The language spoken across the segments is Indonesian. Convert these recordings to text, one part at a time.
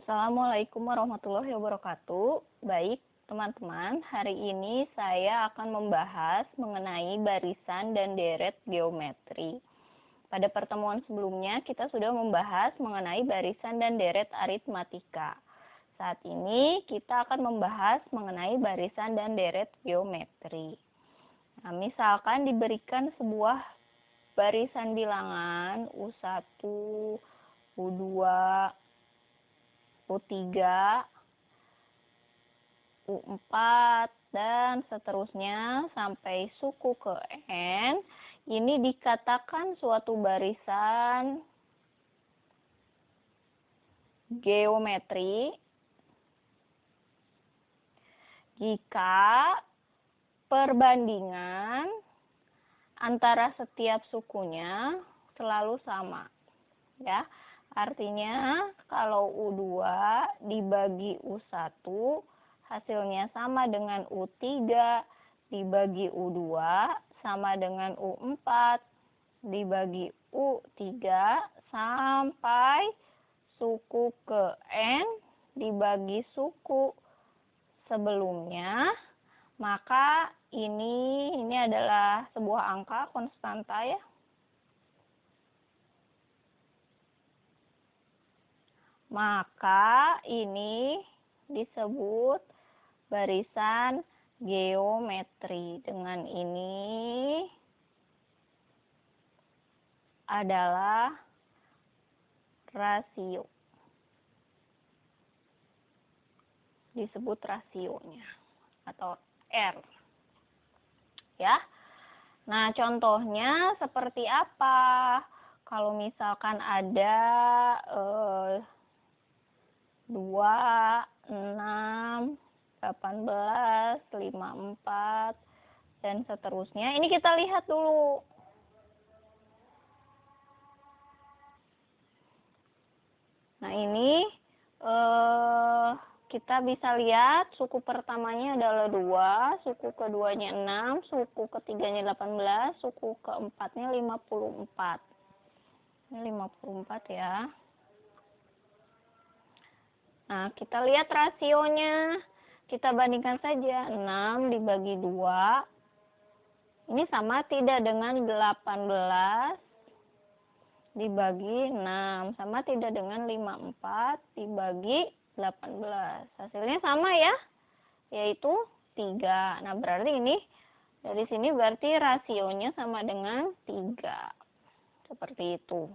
Assalamualaikum warahmatullahi wabarakatuh. Baik, teman-teman, hari ini saya akan membahas mengenai barisan dan deret geometri. Pada pertemuan sebelumnya, kita sudah membahas mengenai barisan dan deret aritmatika. Saat ini, kita akan membahas mengenai barisan dan deret geometri. Nah, misalkan diberikan sebuah barisan bilangan U1, U2, U3, U4, dan seterusnya sampai suku ke N. Ini dikatakan suatu barisan geometri jika perbandingan antara setiap sukunya selalu sama. Ya. Artinya kalau U2 dibagi U1 hasilnya sama dengan U3 dibagi U2 sama dengan U4 dibagi U3 sampai suku ke N dibagi suku sebelumnya, maka ini adalah sebuah angka konstanta ya. Maka ini disebut barisan geometri. Dengan ini adalah rasio. Disebut rasionya atau R. Ya. Nah, contohnya seperti apa? Kalau misalkan ada 2, 6, 18, 54, dan seterusnya. Ini kita lihat dulu. Nah, ini kita bisa lihat suku pertamanya adalah 2, suku keduanya 6, suku ketiganya 18, suku keempatnya 54. Ini 54 ya. Nah, kita lihat rasionya. Kita bandingkan saja. 6 dibagi 2. Ini sama tidak dengan 18 dibagi 6. Sama tidak dengan 54 dibagi 18. Hasilnya sama ya. Yaitu 3. Nah, berarti ini dari sini berarti rasionya sama dengan 3. Seperti itu.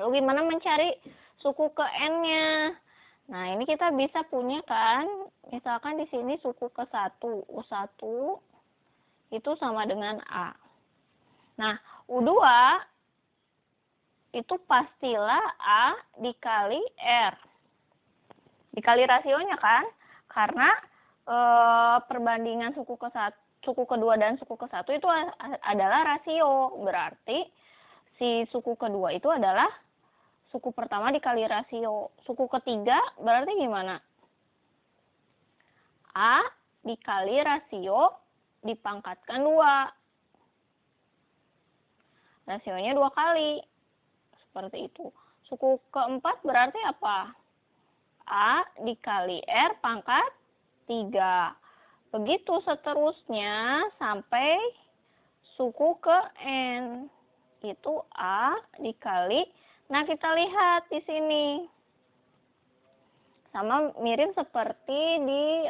Lalu gimana mencari suku ke N-nya? Nah, ini kita bisa punya kan, misalkan di sini suku ke 1, U1 itu sama dengan A. Nah, U2 itu pastilah A dikali R. Dikali rasionya kan? Karena perbandingan suku kedua dan suku ke 1 itu adalah rasio. Berarti si suku kedua itu adalah suku pertama dikali rasio. Suku ketiga berarti gimana? A dikali rasio dipangkatkan 2. Rasionya 2 kali. Seperti itu. Suku keempat berarti apa? A dikali R pangkat 3. Begitu seterusnya sampai suku ke N. Itu A dikali. Nah, kita lihat di sini. Sama mirip seperti di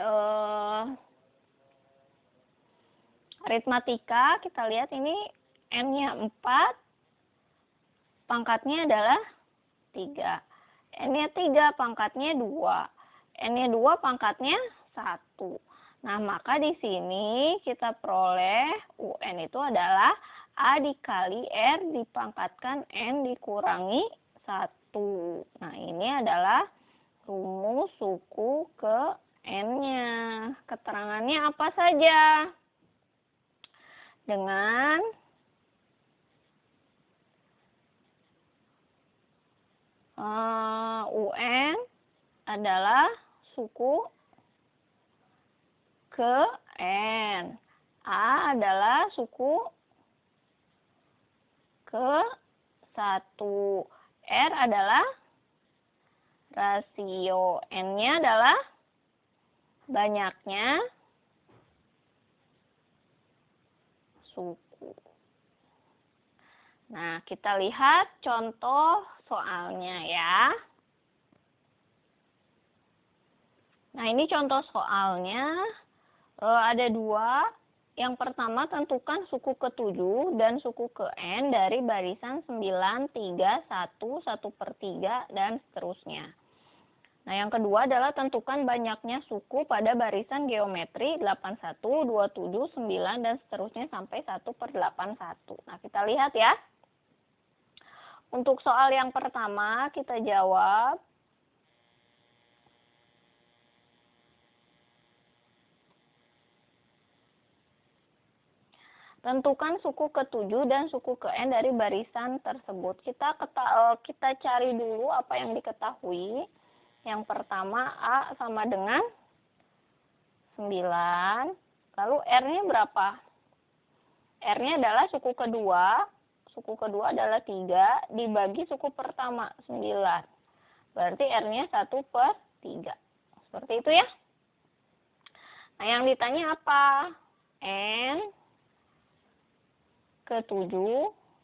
aritmatika. Kita lihat ini N-nya 4. Pangkatnya adalah 3. N-nya 3, pangkatnya 2. N-nya 2, pangkatnya 1. Nah, maka di sini kita peroleh UN itu adalah A dikali R dipangkatkan N dikurangi 1. Nah, ini adalah rumus suku ke N-nya. Keterangannya apa saja? Dengan UN adalah suku ke N. A adalah suku ke 1. R adalah Rasio N-nya adalah banyaknya suku. Nah, kita lihat contoh soalnya ya. Nah, ini contoh soalnya. Ada dua. Yang pertama, tentukan suku ke-7 dan suku ke-n dari barisan 9, 3, 1, 1/3, dan seterusnya. Nah, yang kedua adalah tentukan banyaknya suku pada barisan geometri 81, 27, 9, dan seterusnya sampai 1/81. Nah, kita lihat ya. Untuk soal yang pertama, kita jawab. Tentukan suku ke-7 dan suku ke-n dari barisan tersebut. Kita cari dulu apa yang diketahui. Yang pertama, A sama dengan 9. Lalu R-nya berapa? R-nya adalah suku kedua. Suku kedua adalah 3 dibagi suku pertama 9. Berarti R-nya 1/3. Seperti itu ya. Nah, yang ditanya apa? N ke-7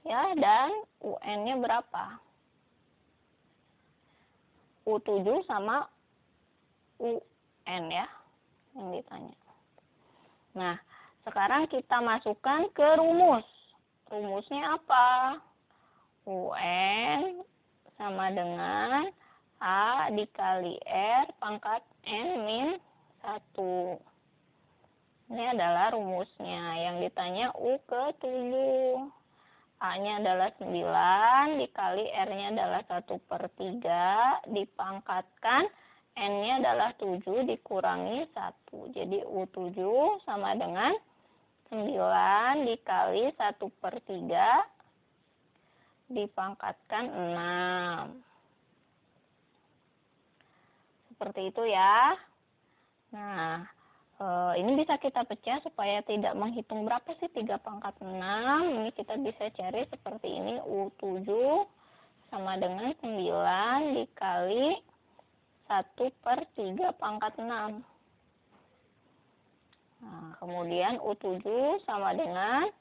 ya, dan UN-nya berapa? U7 sama UN ya yang ditanya. Nah, sekarang kita masukkan ke rumus. Rumusnya apa? UN sama dengan A dikali R pangkat N min 1. Ini adalah rumusnya. Yang ditanya U ke-7. A-nya adalah 9, dikali R-nya adalah 1/3, dipangkatkan N-nya adalah 7, dikurangi 1. Jadi U7 sama dengan 9 dikali 1/3, dipangkatkan 6. Seperti itu ya. Nah, ini bisa kita pecah supaya tidak menghitung berapa sih 3/6. Ini kita bisa cari seperti ini. U7 sama dengan 9 dikali 1/3/6. Nah, kemudian U7 sama dengan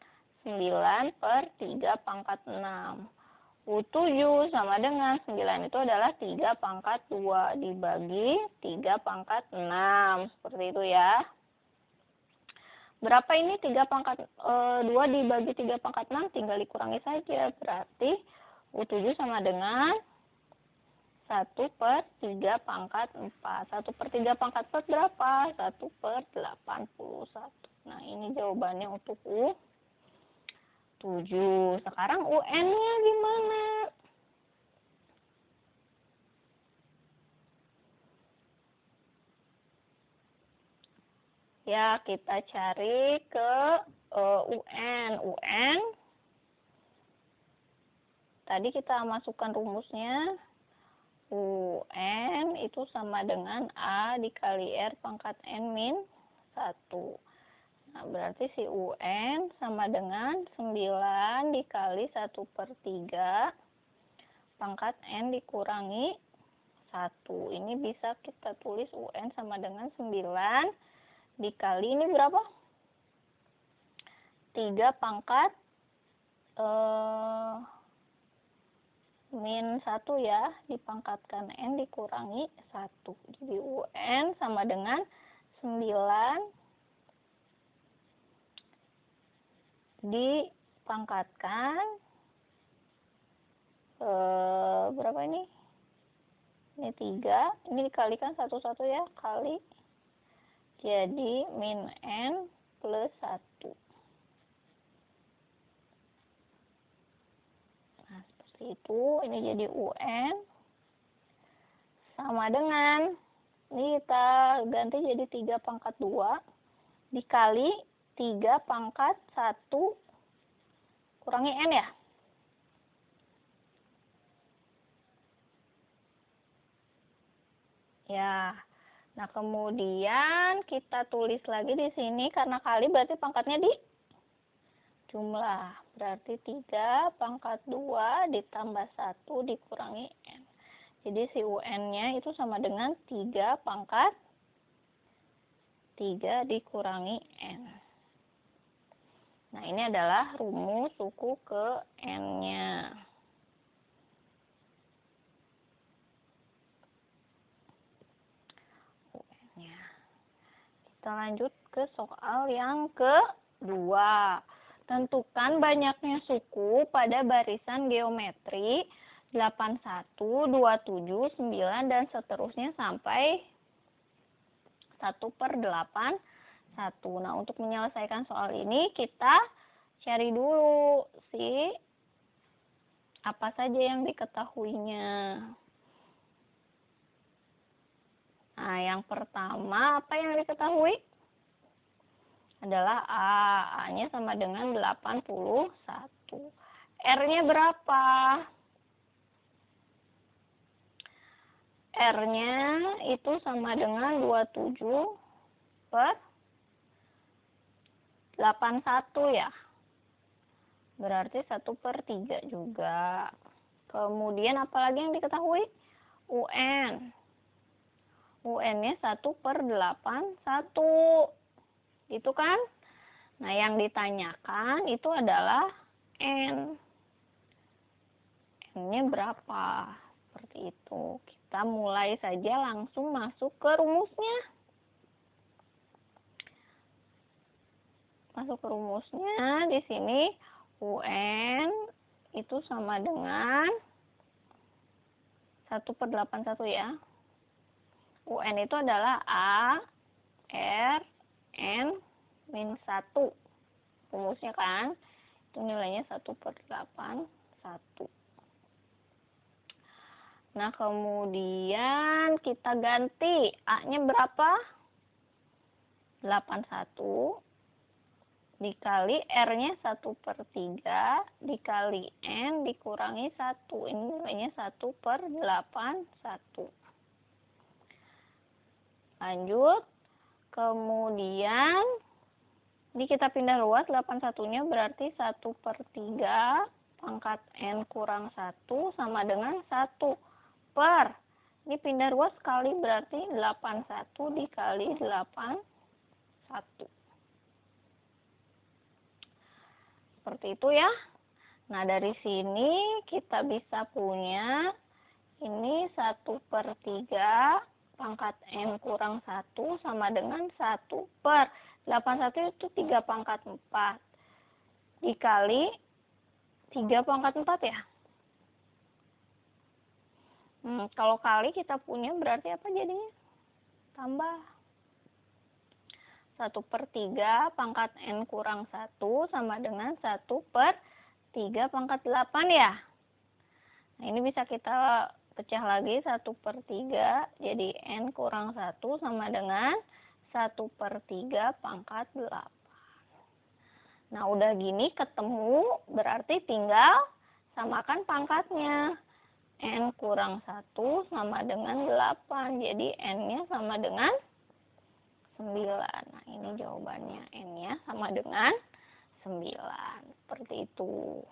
9/3/6. U7 sama dengan 9 itu adalah 3/2 dibagi 3/6. Seperti itu ya. Berapa ini 3/2 dibagi 3/6? Tinggal dikurangi saja. Berarti U7 sama dengan 1/3/4. 1/3/4 berapa? 1/81. Nah, ini jawabannya untuk U7. Sekarang UN-nya gimana? Ya, kita cari ke UN. UN. Tadi kita masukkan rumusnya. UN itu sama dengan A dikali R pangkat N min 1. Nah, berarti si UN sama dengan 9 dikali 1/3 pangkat N dikurangi 1. Ini bisa kita tulis UN sama dengan 9 dikali ini berapa? 3 pangkat min 1 ya, dipangkatkan N dikurangi 1. Jadi UN sama dengan 9 dipangkatkan berapa ini? Ini 3, ini dikalikan 1 ya, kali. Jadi min N plus 1. Nah, seperti itu. Ini jadi UN sama dengan, ini kita ganti jadi 3/2 dikali 3/1 kurangi N ya. Ya. Nah, kemudian kita tulis lagi di sini karena kali berarti pangkatnya di jumlah. Berarti 3/2 ditambah 1 dikurangi N. Jadi si UN-nya itu sama dengan 3 pangkat 3 dikurangi N. Nah, ini adalah rumus suku ke N-nya. UN-nya. Kita lanjut ke soal yang kedua. Tentukan banyaknya suku pada barisan geometri 81, 27, 9, dan seterusnya sampai 1/8. Nah, untuk menyelesaikan soal ini kita cari dulu apa saja yang diketahuinya. Nah, yang pertama apa yang diketahui? Adalah A-nya sama dengan 81. R-nya berapa? R-nya itu sama dengan 27/81 ya. Berarti 1/3 juga. Kemudian apalagi yang diketahui? UN. UN-nya 1/81. Gitu kan? Nah, yang ditanyakan itu adalah N. N-nya berapa? Seperti itu. Kita mulai saja langsung masuk ke rumusnya. Masuk ke rumusnya, di sini UN itu sama dengan 1/81 ya. UN itu adalah A, R, N, min 1. Rumusnya kan, itu nilainya 1/81. Nah, kemudian kita ganti. A-nya berapa? 81. Dikali R-nya 1/3 dikali N dikurangi 1. Ini nilainya 1/81. Lanjut. Kemudian ini kita pindah luas, 81-nya berarti 1/3 pangkat N kurang 1 sama dengan 1 per. Ini pindah luas kali berarti 81 dikali 81. Seperti itu ya. Nah, dari sini kita bisa punya ini 1/3 pangkat N kurang 1 sama dengan 1/81 itu 3/4 dikali 3/4 ya. Kalau kali kita punya berarti apa jadinya? Tambah 1/3 pangkat N kurang 1 sama dengan 1/3/8 ya. Nah, ini bisa kita pecah lagi 1/3 jadi N kurang 1 sama dengan 1/3/8. Nah, udah gini ketemu berarti tinggal samakan pangkatnya. N kurang 1 sama dengan 8. Jadi N-nya sama dengan 9. Nah, ini jawabannya. N-nya sama dengan 9. Seperti itu.